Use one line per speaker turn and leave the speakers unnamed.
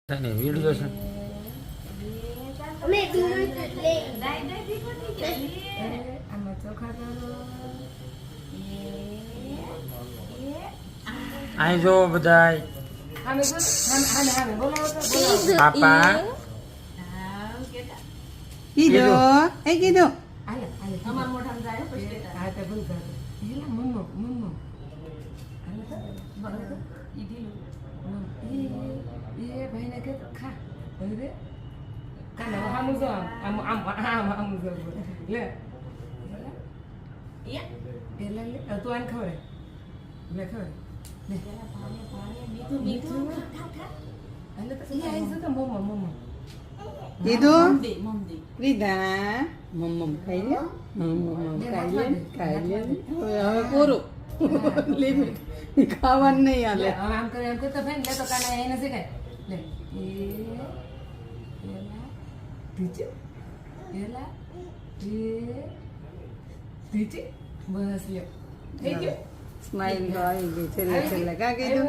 Video છે
આમાં ચોખા કરો.
અહીં જો બધાય
હામે બોલો, હામે બોલાવો તો બોલાવો.
પાપા
કીધું
હાલે હાલે તમાર મોઢામાં જાય હો પછી. હા તો ભૂલ કરો. એલા મમ્મો મમ્મો હાલે તો બરાબર તો ઈ ઢીલું એ ભાઈને કે ખા હવે કાલે આમ જો આમ આમ આમ આમ જો લે એલા લે તું આને ખવડે લે ખવડે લે મીઠું હાલે તો ઈ આઈ જો તો મમ્મો મમ્મો
કીધું રીધા મમ્મ ખાઈ લે ખાઈ લે હવે પૂરું લિમિટ ખાવાનું નહીં હાલે
હવે આમ કરે એમ કરતો ભાઈ લે તો કાલે એને શીખાય લે એલા ટીચર એલા ટીચર બસ લે થઈ ગયું
સ્માઈલ આવી ગઈ છેલ્લે છેલ્લે કા કીધું